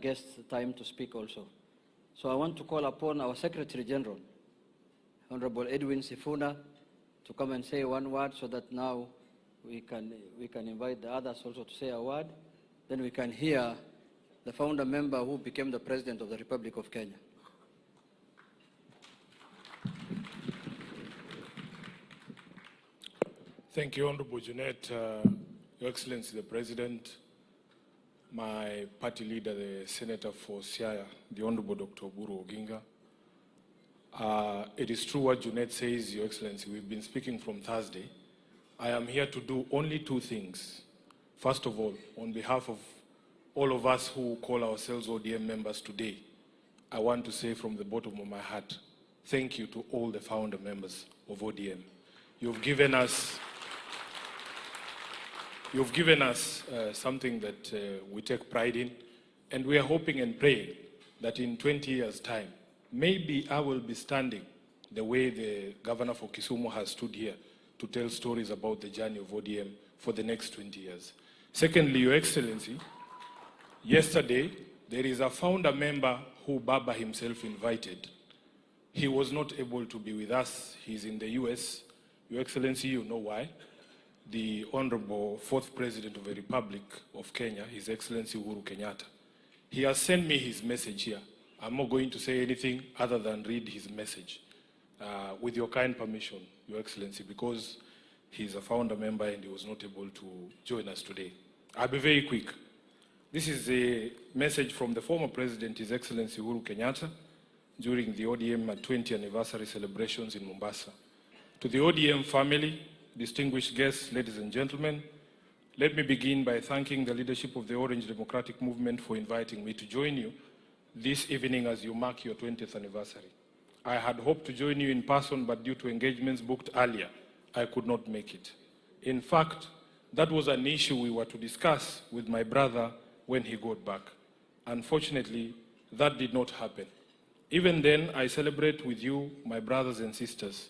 guests time to speak also. So I want to call upon our Secretary General, Honorable Edwin Sifuna, to come and say one word so that now we can invite the others also to say a word. Then we can hear the founder member who became the President of the Republic of Kenya. Thank you, Honorable Jeanette, Your Excellency the President, my party leader, the Senator for Siaya, the Honorable Dr. Uhuru Oginga. It is true what Jeanette says, Your Excellency. We've been speaking from Thursday. I am here to do only two things. First of all, on behalf of all of us who call ourselves ODM members today, I want to say from the bottom of my heart, thank you to all the founder members of ODM. You've given us something that we take pride in, and we are hoping and praying that in 20 years' time, maybe I will be standing the way the governor for Kisumu has stood here to tell stories about the journey of ODM for the next 20 years. Secondly, Your Excellency, yesterday, there is a founder member who Baba himself invited. He was not able to be with us. He's in the US. Your Excellency, you know why. The Honorable Fourth President of the Republic of Kenya, His Excellency Uhuru Kenyatta. He has sent me his message here. I'm not going to say anything other than read his message. With your kind permission, Your Excellency, because he's a founder member and he was not able to join us today. I'll be very quick. This is a message from the former President, His Excellency Uhuru Kenyatta, during the ODM 20th anniversary celebrations in Mombasa. To the ODM family, distinguished guests, ladies and gentlemen, let me begin by thanking the leadership of the Orange Democratic Movement for inviting me to join you this evening as you mark your 20th anniversary. I had hoped to join you in person, but due to engagements booked earlier, I could not make it. In fact, that was an issue we were to discuss with my brother when he got back. Unfortunately, that did not happen. Even then, I celebrate with you, my brothers and sisters.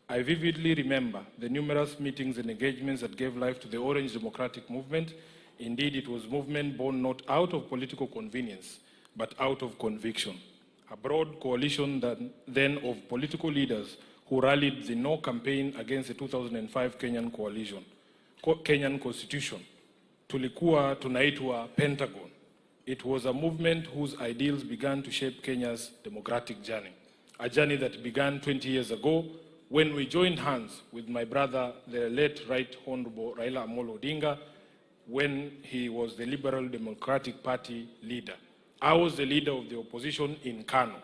I vividly remember the numerous meetings and engagements that gave life to the Orange Democratic Movement. Indeed, it was a movement born not out of political convenience, but out of conviction. A broad coalition then of political leaders who rallied the No campaign against the 2005 Kenyan Constitution. Tulikuwa tunaitwa Pentagon. It was a movement whose ideals began to shape Kenya's democratic journey. A journey that began 20 years ago when we joined hands with my brother, the late Right Honorable Raila Amolo Odinga, when he was the Liberal Democratic Party leader. I was the leader of the opposition in Kano.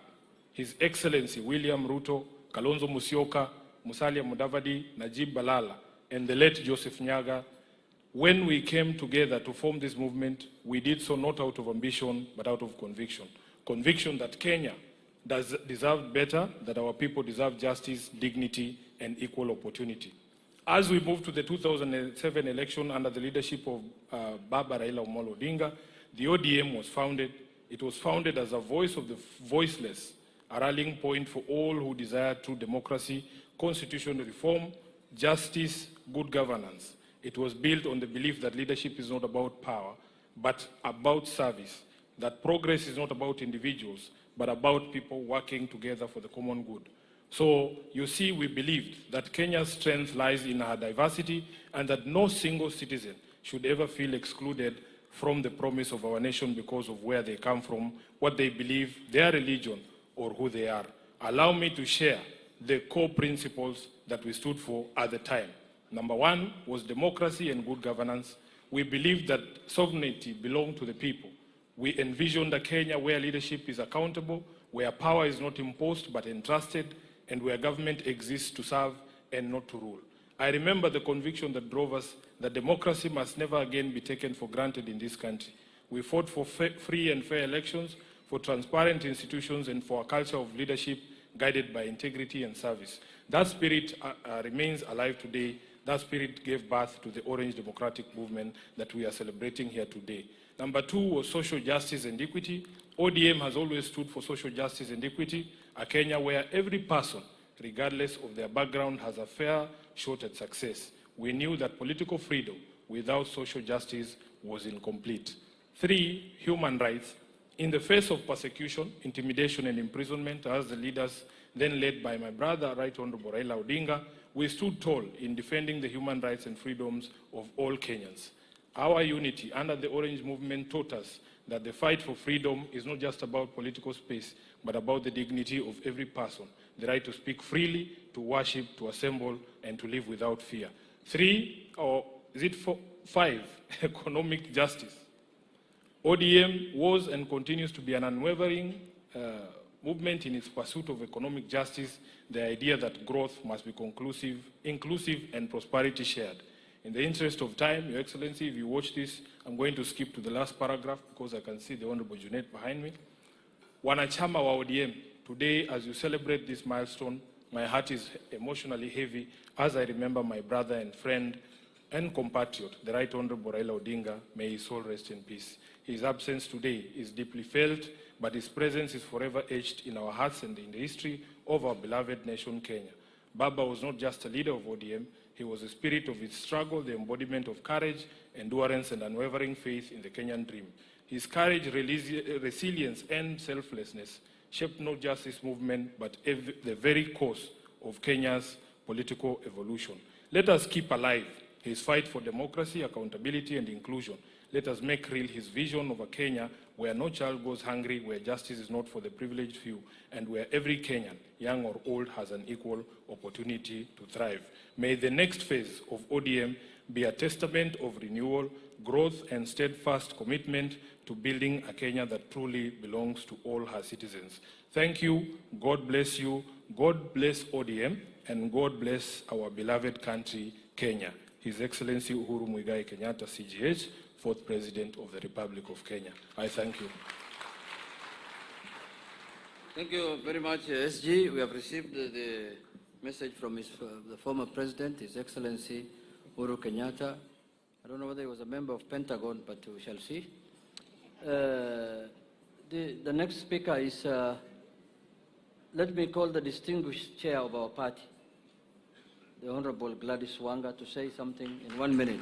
His Excellency William Ruto, Kalonzo Musyoka, Musalia Mudavadi, Najib Balala, and the late Joseph Nyaga. When we came together to form this movement, we did so not out of ambition, but out of conviction. Conviction that Kenya deserve better, that our people deserve justice, dignity, and equal opportunity. As we moved to the 2007 election under the leadership of Baba Raila Amolo Odinga, the ODM was founded. It was founded as a voice of the voiceless, a rallying point for all who desire true democracy, constitutional reform, justice, good governance. It was built on the belief that leadership is not about power, but about service, that progress is not about individuals, but about people working together for the common good. So you see, we believed that Kenya's strength lies in her diversity and that no single citizen should ever feel excluded from the promise of our nation because of where they come from, what they believe, their religion, or who they are. Allow me to share the core principles that we stood for at the time. Number one was democracy and good governance. We believed that sovereignty belonged to the people. We envisioned a Kenya where leadership is accountable, where power is not imposed but entrusted, and where government exists to serve and not to rule. I remember the conviction that drove us that democracy must never again be taken for granted in this country. We fought for free and fair elections, for transparent institutions, and for a culture of leadership guided by integrity and service. That spirit remains alive today. That spirit gave birth to the Orange Democratic Movement that we are celebrating here today. Number two was social justice and equity. ODM has always stood for social justice and equity, a Kenya where every person, regardless of their background, has a fair shot at success. We knew that political freedom without social justice was incomplete. Three, human rights. In the face of persecution, intimidation, and imprisonment, as the leaders then led by my brother, Right Honorable Raila Odinga, we stood tall in defending the human rights and freedoms of all Kenyans. Our unity under the Orange Movement taught us that the fight for freedom is not just about political space, but about the dignity of every person, the right to speak freely, to worship, to assemble, and to live without fear. 3, or is it 5, economic justice. ODM was and continues to be an unwavering movement in its pursuit of economic justice, the idea that growth must be inclusive, and prosperity shared. In the interest of time, Your Excellency, if you watch this, I'm going to skip to the last paragraph because I can see the Honorable Junet behind me. Wanachama wa ODM, today as you celebrate this milestone, my heart is emotionally heavy as I remember my brother and friend and compatriot, the Right Honorable Raila Odinga, may his soul rest in peace. His absence today is deeply felt, but his presence is forever etched in our hearts and in the history of our beloved nation, Kenya. Baba was not just a leader of ODM, he was the spirit of its struggle, the embodiment of courage, endurance, and unwavering faith in the Kenyan dream. His courage, resilience, and selflessness shaped not just this movement, but the very course of Kenya's political evolution. Let us keep alive his fight for democracy, accountability, and inclusion. Let us make real his vision of a Kenya where no child goes hungry, where justice is not for the privileged few, and where every Kenyan, young or old, has an equal opportunity to thrive. May the next phase of ODM be a testament of renewal, growth, and steadfast commitment to building a Kenya that truly belongs to all her citizens. Thank you, God bless you, God bless ODM, and God bless our beloved country, Kenya. His Excellency Uhuru Kenyatta, CGH, 4th President of the Republic of Kenya. I thank you. Thank you very much, SG. We have received the message from the former President, His Excellency Uhuru Kenyatta. I don't know whether he was a member of Pentagon, but we shall see. The next speaker is, let me call the distinguished chair of our party, the Honorable Gladys Wanga, to say something in 1 minute.